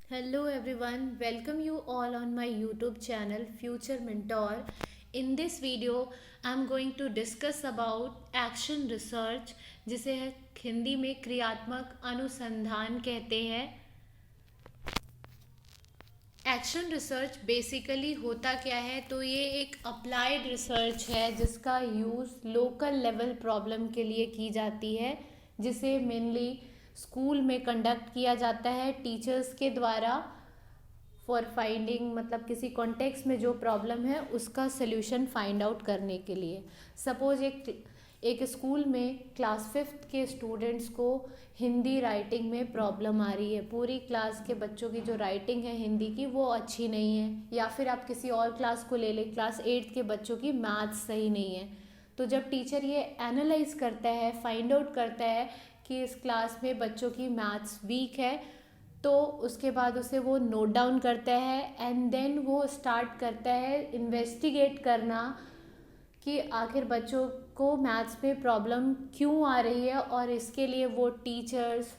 Hello everyone, welcome you all on my YouTube channel Future Mentor. In this video, I'm going to discuss about action research जिसे हिंदी में क्रियात्मक अनुसंधान कहते हैं। Action research basically होता क्या है, तो ये एक अप्लाइड रिसर्च है जिसका यूज़ लोकल लेवल प्रॉब्लम के लिए की जाती है, जिसे मेनली स्कूल में कंडक्ट किया जाता है टीचर्स के द्वारा फॉर फाइंडिंग, मतलब किसी कॉन्टेक्स्ट में जो प्रॉब्लम है उसका सोल्यूशन फाइंड आउट करने के लिए। सपोज एक स्कूल में क्लास फिफ्थ के स्टूडेंट्स को हिंदी राइटिंग में प्रॉब्लम आ रही है। पूरी क्लास के बच्चों की जो राइटिंग है हिंदी की वो अच्छी नहीं है, या फिर आप किसी और क्लास को ले लें, क्लास एट्थ के बच्चों की मैथ्स सही नहीं है। तो जब टीचर ये एनालाइज करता है, फाइंड आउट करता है कि इस क्लास में बच्चों की मैथ्स वीक है, तो उसके बाद उसे वो नोट डाउन करता है एंड देन वो स्टार्ट करता है इन्वेस्टिगेट करना कि आखिर बच्चों को मैथ्स में प्रॉब्लम क्यों आ रही है, और इसके लिए वो teachers,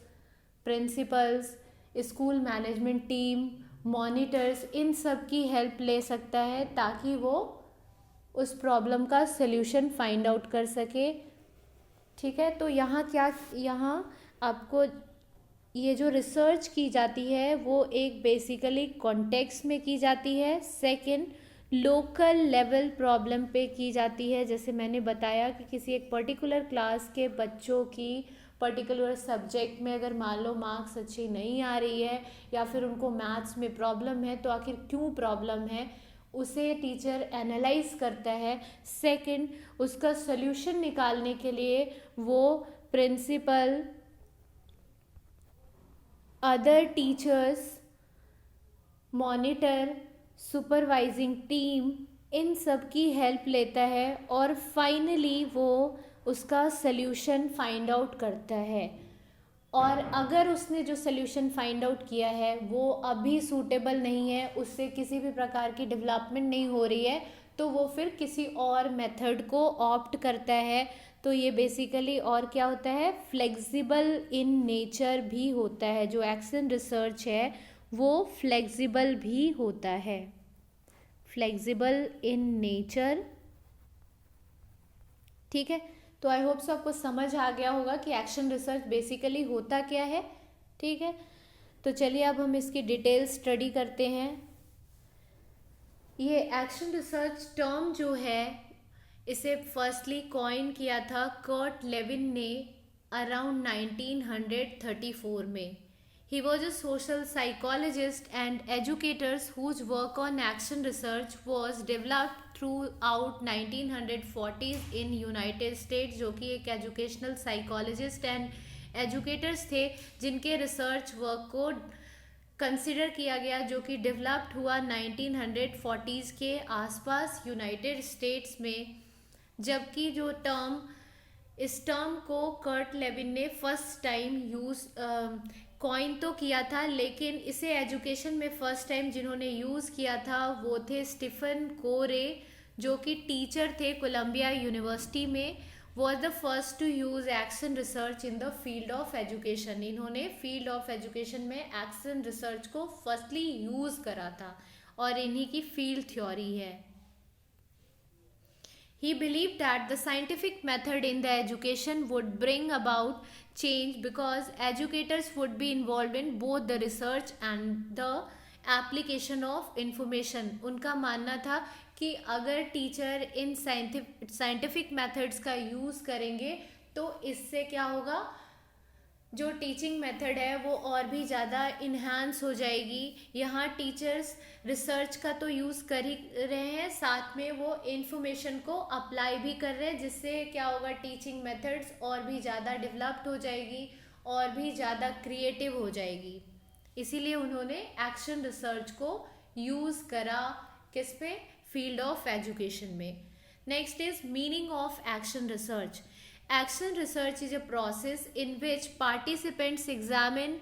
principals, school management team, monitors, इन सब की हेल्प ले सकता है ताकि वो उस प्रॉब्लम का सल्यूशन फाइंड आउट कर सके। ठीक है, तो यहाँ आपको ये जो रिसर्च की जाती है वो एक बेसिकली कॉन्टेक्स्ट में की जाती है। सेकंड, लोकल लेवल प्रॉब्लम पे की जाती है। जैसे मैंने बताया कि किसी एक पर्टिकुलर क्लास के बच्चों की पर्टिकुलर सब्जेक्ट में अगर मान लो मार्क्स अच्छी नहीं आ रही है, या फिर उनको मैथ्स में प्रॉब्लम है, तो आखिर क्यों प्रॉब्लम है उसे टीचर एनालाइज करता है। सेकंड, उसका सल्यूशन निकालने के लिए वो principal, other teachers, monitor, supervising team, इन सब की हेल्प लेता है और फाइनली वो उसका सल्यूशन फाइंड आउट करता है। और अगर उसने जो सल्यूशन फाइंड आउट किया है वो अभी सूटेबल नहीं है, उससे किसी भी प्रकार की डेवलपमेंट नहीं हो रही है, तो वो फिर किसी और मेथड को ऑप्ट करता है। तो ये बेसिकली और क्या होता है, फ्लेक्सिबल इन नेचर भी होता है। जो एक्शन रिसर्च है वो फ्लेक्सिबल भी होता है, फ्लेक्सिबल इन नेचर। ठीक है, तो आई होप सो आपको समझ आ गया होगा कि एक्शन रिसर्च बेसिकली होता क्या है। ठीक है, तो चलिए अब हम इसकी डिटेल स्टडी करते हैं। ये एक्शन रिसर्च टर्म जो है इसे फर्स्टली कॉइन किया था कर्ट लेविन ने अराउंड 1934 में। He was a social psychologist and educators whose work on action research was developed throughout 1940s in United States, जो कि एक एजुकेशनल साइकोलॉजिस्ट एंड एजुकेटर्स थे जिनके रिसर्च वर्क को कंसिडर किया गया, जो कि डेवलप्ड हुआ 1940s के आसपास यूनाइटेड स्टेट्स में। जबकि जो टर्म, इस टर्म को कर्ट लेविन ने फर्स्ट टाइम यूज कॉइन तो किया था, लेकिन इसे एजुकेशन में फर्स्ट टाइम जिन्होंने यूज़ किया था वो थे स्टीफन कोरे, जो कि टीचर थे कोलंबिया यूनिवर्सिटी में। Was the first to use action research in the field of education. इन्होंने फील्ड ऑफ एजुकेशन में एक्शन रिसर्च को फर्स्टली यूज़ करा था और इन्हीं की फील्ड थ्योरी है। He believed that the scientific method in the education would bring about change because educators would be involved in both the research and the application of information. उनका मानना था कि अगर टीचर इन साइंटिफिक मेथड्स का use करेंगे तो इससे क्या होगा, जो टीचिंग मेथड है वो और भी ज़्यादा इन्हांस हो जाएगी। यहाँ टीचर्स रिसर्च का तो यूज़ कर ही रहे हैं, साथ में वो इंफॉर्मेशन को अप्लाई भी कर रहे हैं, जिससे क्या होगा, टीचिंग मेथड्स और भी ज़्यादा डेवलप्ड हो जाएगी और भी ज़्यादा क्रिएटिव हो जाएगी। इसीलिए उन्होंने एक्शन रिसर्च को यूज़ करा किस पे, फील्ड ऑफ एजुकेशन में। Next is meaning of action research. Action research is a process in which participants examine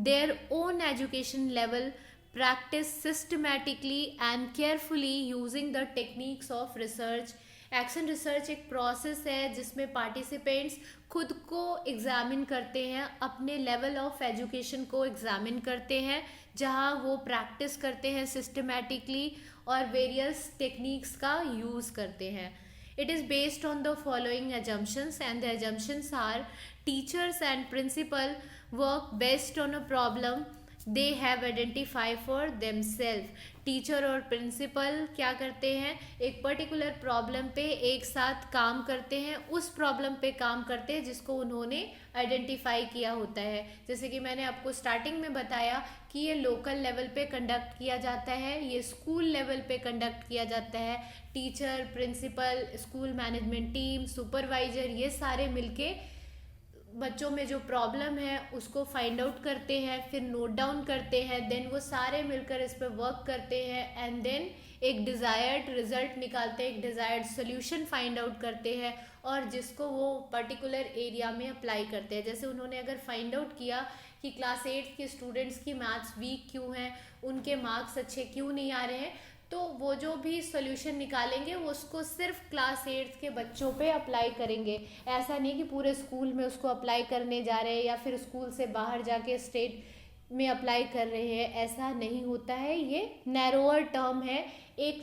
their own education level, practice systematically and carefully using the techniques of research, action research एक process है जिसमें participants खुद को examine करते हैं, अपने level of education को examine करते हैं, जहां वो प्रैक्टिस करते हैं सिस्टमैटिकली और वेरियस टेक्निक्स का यूज़ करते हैं. It is based on the following assumptions, and the assumptions are: teachers and principal work best on a problem they have identified for themselves. Teacher और प्रिंसिपल क्या करते हैं, एक पर्टिकुलर प्रॉब्लम पे एक साथ काम करते हैं, उस प्रॉब्लम पे काम करते हैं जिसको उन्होंने आइडेंटिफाई किया होता है. जैसे कि मैंने आपको स्टार्टिंग में बताया कि ये लोकल लेवल पे कंडक्ट किया जाता है, ये स्कूल लेवल पे कंडक्ट किया जाता है. Teacher, principal, school management team, supervisor, ये सारे मिलके बच्चों में जो प्रॉब्लम है उसको फाइंड आउट करते हैं, फिर नोट डाउन करते हैं, देन वो सारे मिलकर इस पर वर्क करते हैं एंड देन एक डिज़ायर्ड रिजल्ट निकालते हैं, एक डिज़ायर्ड सोल्यूशन फाइंड आउट करते हैं और जिसको वो पर्टिकुलर एरिया में अप्लाई करते हैं. जैसे उन्होंने अगर फाइंड आउट किया कि क्लास 8 के स्टूडेंट्स की मैथ्स वीक क्यों हैं, उनके मार्क्स अच्छे क्यों नहीं आ रहे हैं, तो वो जो भी सोल्यूशन निकालेंगे वो उसको सिर्फ क्लास 8 के बच्चों पे अप्लाई करेंगे. ऐसा नहीं कि पूरे स्कूल में उसको अप्लाई करने जा रहे हैं या फिर स्कूल से बाहर जाके स्टेट में अप्लाई कर रहे हैं, ऐसा नहीं होता है. ये नैरोअर टर्म है, एक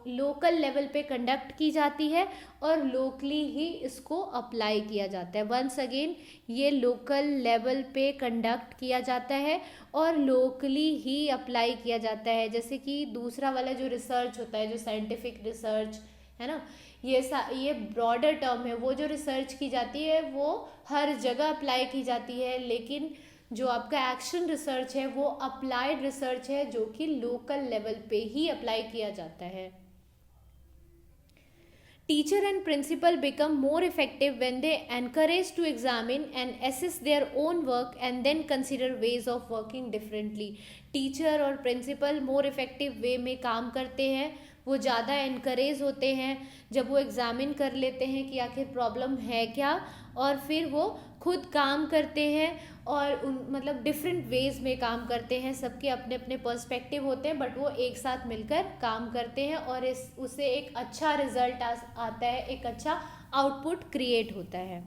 लोकल लेवल पे कंडक्ट की जाती है और लोकली ही इसको अप्लाई किया जाता है. वंस अगेन, ये लोकल लेवल पे कंडक्ट किया जाता है और लोकली ही अप्लाई किया जाता है. जैसे कि दूसरा वाला जो रिसर्च होता है, जो साइंटिफिक रिसर्च है ना, ये ब्रॉडर टर्म है. वो जो रिसर्च की जाती है वो हर जगह अप्लाई की जाती है, लेकिन जो आपका एक्शन रिसर्च है वो अप्लाइड रिसर्च है, जो कि लोकल लेवल पे ही अप्लाई किया जाता है. Teacher and principal become more effective when they encourage to examine and assess their own work and then consider ways of working differently. Teacher और प्रिंसिपल मोर इफेक्टिव वे में काम करते हैं, वो ज़्यादा एनकरेज होते हैं जब वो एग्जामिन कर लेते हैं कि आखिर प्रॉब्लम है क्या, और फिर वो खुद काम करते हैं और मतलब डिफरेंट वेज में काम करते हैं. सबके अपने अपने पर्सपेक्टिव होते हैं बट वो एक साथ मिलकर काम करते हैं और उससे एक अच्छा रिजल्ट आता है, एक अच्छा आउटपुट क्रिएट होता है.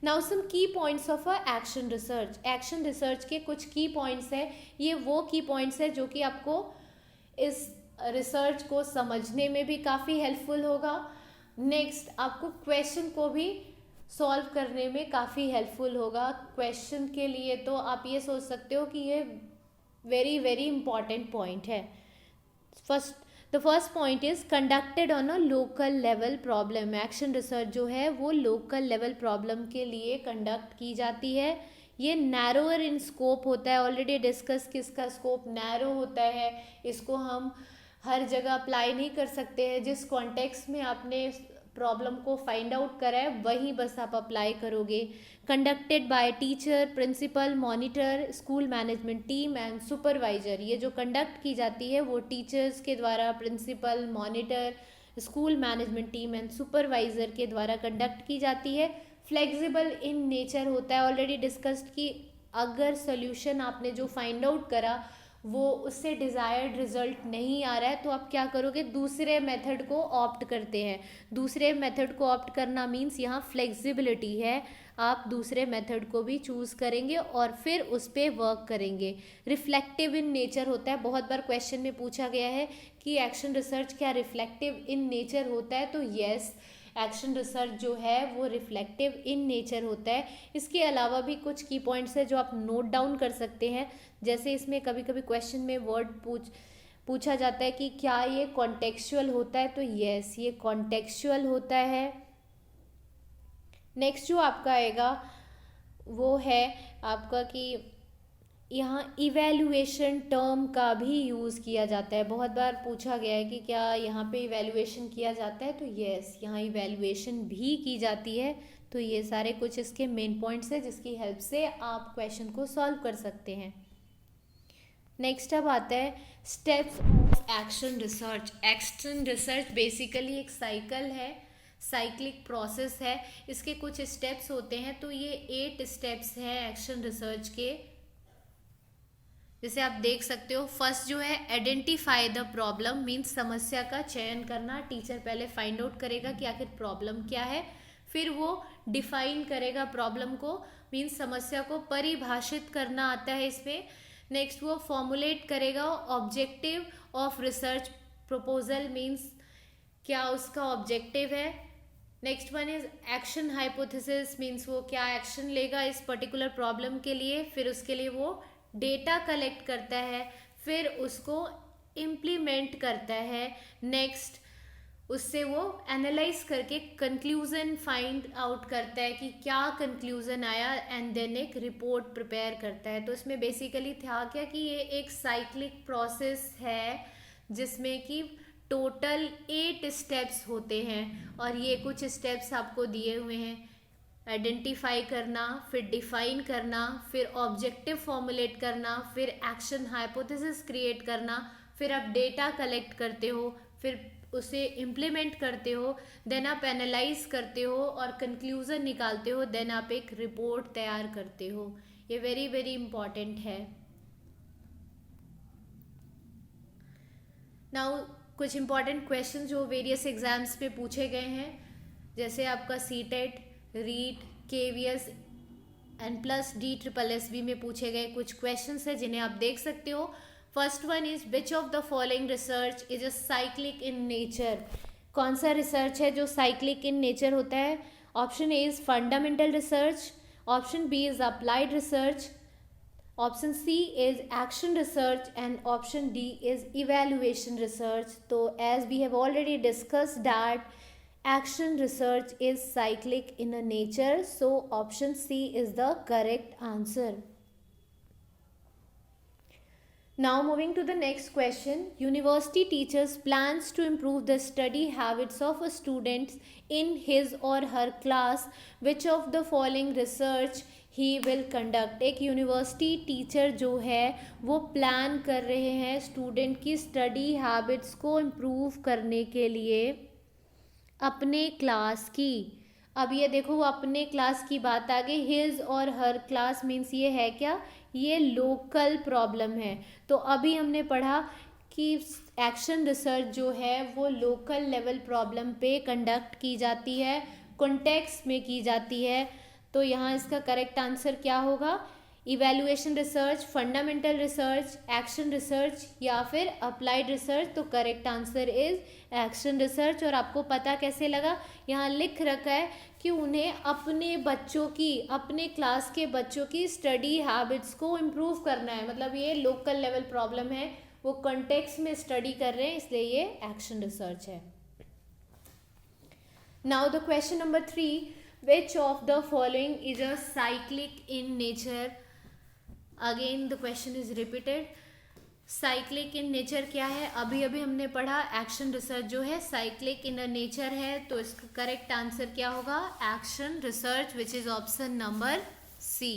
नाउ सम की points of a action research. Action research के कुछ की पॉइंट्स हैं. ये वो की पॉइंट्स हैं जो कि आपको इस रिसर्च को समझने में भी काफ़ी हेल्पफुल होगा. नेक्स्ट, आपको क्वेश्चन को भी सॉल्व करने में काफ़ी हेल्पफुल होगा. क्वेश्चन के लिए तो आप ये सोच सकते हो कि ये वेरी वेरी इंपॉर्टेंट पॉइंट है. The first point is conducted on a local level problem. Action research जो है वो लोकल लेवल प्रॉब्लम के लिए कंडक्ट की जाती है. ये नैरोअर इन स्कोप होता है. ऑलरेडी डिस्कस कि इसका स्कोप नैरो होता है, इसको हम हर जगह अप्लाई नहीं कर सकते हैं. जिस कॉन्टेक्स्ट में आपने प्रॉब्लम को फाइंड आउट करा है वहीं बस आप अप्लाई करोगे. Conducted by teacher, principal, monitor, school management team and supervisor. ये जो कंडक्ट की जाती है वो टीचर्स के द्वारा, principal, monitor, school management team and supervisor के द्वारा कंडक्ट की जाती है. फ्लेक्सिबल इन नेचर होता है. ऑलरेडी डिस्कस्ड कि अगर सोल्यूशन आपने जो फाइंड आउट करा वो उससे डिज़ायर्ड रिजल्ट नहीं आ रहा है तो आप क्या करोगे, दूसरे मेथड को ऑप्ट करते हैं. दूसरे मेथड को ऑप्ट करना मीन्स यहाँ फ्लेक्सिबिलिटी है. आप दूसरे मेथड को भी चूज़ करेंगे और फिर उस पर वर्क करेंगे. रिफ्लेक्टिव इन नेचर होता है. बहुत बार क्वेश्चन में पूछा गया है कि एक्शन रिसर्च क्या रिफ्लेक्टिव इन नेचर होता है, तो यस, एक्शन रिसर्च जो है वो रिफ्लेक्टिव इन नेचर होता है. इसके अलावा भी कुछ की पॉइंट्स है जो आप नोट डाउन कर सकते हैं. जैसे इसमें कभी कभी क्वेश्चन में वर्ड पूछा जाता है कि क्या ये कॉन्टेक्चुअल होता है, तो यस, ये कॉन्टेक्चुअल होता है. नेक्स्ट जो आपका आएगा वो है आपका कि यहाँ इवैल्यूएशन टर्म का भी यूज़ किया जाता है. बहुत बार पूछा गया है कि क्या यहाँ पे इवैल्यूएशन किया जाता है, तो यस, यहाँ इवैल्यूएशन भी की जाती है. तो ये सारे कुछ इसके मेन पॉइंट्स हैं जिसकी हेल्प से आप क्वेश्चन को सॉल्व कर सकते हैं. नेक्स्ट अब आता है steps of action research. Action research basically एक साइकिल है, साइक्लिक प्रोसेस है. इसके कुछ स्टेप्स होते हैं, तो ये 8 स्टेप्स हैं एक्शन रिसर्च के. जैसे आप देख सकते हो, फर्स्ट जो है आइडेंटिफाई द प्रॉब्लम, मीन्स समस्या का चयन करना। टीचर पहले फाइंड आउट करेगा कि आखिर प्रॉब्लम क्या है, फिर वो डिफाइन करेगा प्रॉब्लम को, मीन्स समस्या को परिभाषित करना आता है इसमें। नेक्स्ट वो फॉर्मुलेट करेगा objective of research proposal, means क्या उसका ऑब्जेक्टिव है। Next one is action hypothesis, means वो क्या एक्शन लेगा इस पर्टिकुलर प्रॉब्लम के लिए। फिर उसके लिए वो डेटा कलेक्ट करता है, फिर उसको इम्प्लीमेंट करता है। नेक्स्ट उससे वो एनालाइज करके कंक्लूजन फाइंड आउट करता है कि क्या कंक्लूजन आया, एंड देन एक रिपोर्ट प्रिपेयर करता है। तो इसमें बेसिकली था क्या कि ये एक साइक्लिक प्रोसेस है जिसमें कि टोटल 8 स्टेप्स होते हैं, और ये कुछ स्टेप्स आपको दिए हुए हैं। आइडेंटिफाई करना, फिर डिफाइन करना, फिर ऑब्जेक्टिव फॉर्मुलेट करना, फिर एक्शन हाइपोथेसिस क्रिएट करना, फिर आप डेटा कलेक्ट करते हो, फिर उसे इम्प्लीमेंट करते हो, देन आप एनालाइज करते हो और कंक्लूजन निकालते हो, देन आप एक रिपोर्ट तैयार करते हो। ये वेरी वेरी इंपॉर्टेंट है। नाउ कुछ इंपॉर्टेंट क्वेश्चन जो वेरियस एग्जाम्स पे पूछे गए हैं, जैसे आपका CTET, REET, KVS and plus DSSB में पूछे गए कुछ क्वेश्चंस है जिन्हें आप देख सकते हो। First one is which of the following research is a cyclic in nature. कौन सा रिसर्च है जो साइक्लिक इन नेचर होता है? Option A is fundamental research, option B is applied research, option C is action research and option D is evaluation research. तो as we have already discussed that action research is cyclic in a nature, so option C is the correct answer. Now moving to the next question, university teachers plans to improve the study habits of a student in his or her class. Which of the following research he will conduct? एक university teacher जो है वो plan कर रहे हैं student की study habits को improve करने के लिए अपने क्लास की। अब ये देखो, वो अपने क्लास की बात आ गई, हिज और हर क्लास मीन्स ये है क्या, ये लोकल प्रॉब्लम है। तो अभी हमने पढ़ा कि एक्शन रिसर्च जो है वो लोकल लेवल प्रॉब्लम पे कंडक्ट की जाती है, कॉन्टेक्स्ट में की जाती है। तो यहाँ इसका करेक्ट आंसर क्या होगा? Evaluation research, fundamental research, action research या फिर अप्लाइड रिसर्च। तो correct answer is action research. और आपको पता कैसे लगा? यहाँ लिख रखा है कि उन्हें अपने बच्चों की, अपने क्लास के बच्चों की स्टडी हैबिट्स को इम्प्रूव करना है, मतलब ये लोकल लेवल प्रॉब्लम है, वो कॉन्टेक्स्ट में स्टडी कर रहे हैं, इसलिए ये एक्शन रिसर्च है। Now the question number 3, which of the following is a cyclic in nature. Again the question is repeated. Cyclic in nature क्या है? अभी अभी हमने पढ़ा एक्शन रिसर्च जो है साइक्लिक इन नेचर है, तो इसका करेक्ट आंसर क्या होगा? Action research, which is option number C.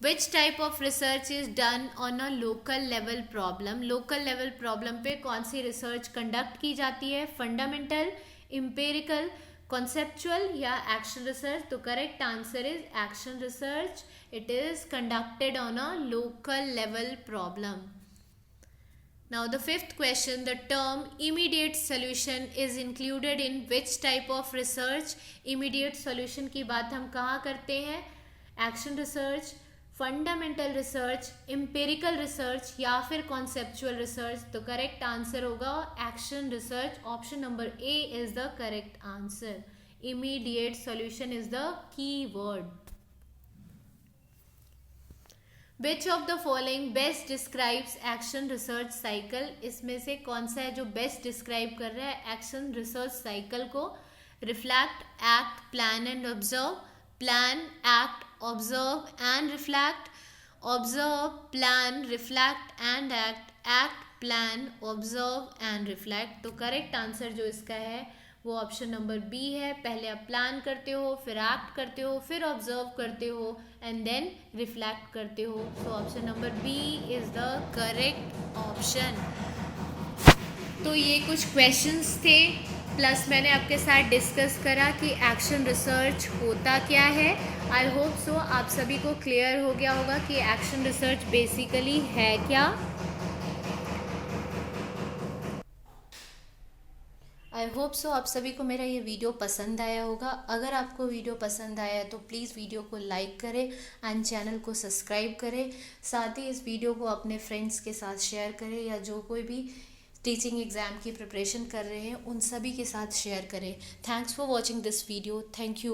Which type of research is done on a local level problem. Local level problem पे कौन सी रिसर्च कंडक्ट की जाती है? फंडामेंटल, एम्पिरिकल, कॉन्सेप्चुअल या एक्शन रिसर्च। तो correct answer is action research. It is conducted on a local level problem. Now the fifth question, the term immediate solution is included in which type of research? Immediate solution की बात हम कहाँ करते हैं? Action research, fundamental research, empirical research या फिर conceptual research। तो correct answer होगा action research. Option number A is the correct answer. Immediate solution is the key word. Which of the following best describes action research cycle? इसमें से कौन सा है जो बेस्ट डिस्क्राइब कर रहा है एक्शन रिसर्च साइकिल को? Reflect, act, plan and observe, plan, act, observe and reflect, observe, plan, reflect and act, act, plan, observe and reflect. तो करेक्ट आंसर जो इसका है वो ऑप्शन नंबर बी है। पहले आप प्लान करते हो, फिर एक्ट करते हो, फिर ऑब्जर्व करते हो एंड देन रिफ्लेक्ट करते हो। So option number B is the correct option. तो ये कुछ क्वेश्चंस थे प्लस मैंने आपके साथ डिस्कस करा कि एक्शन रिसर्च होता क्या है। आई होप सो आप सभी को क्लियर हो गया होगा कि एक्शन रिसर्च बेसिकली है क्या। आई होप सो आप सभी को मेरा ये वीडियो पसंद आया होगा। अगर आपको वीडियो पसंद आया है तो प्लीज़ वीडियो को लाइक करें एंड चैनल को सब्सक्राइब करें। साथ ही इस वीडियो को अपने फ्रेंड्स के साथ शेयर करें, या जो कोई भी टीचिंग एग्ज़ाम की प्रिपरेशन कर रहे हैं उन सभी के साथ शेयर करें। Thanks for watching this video. Thank you.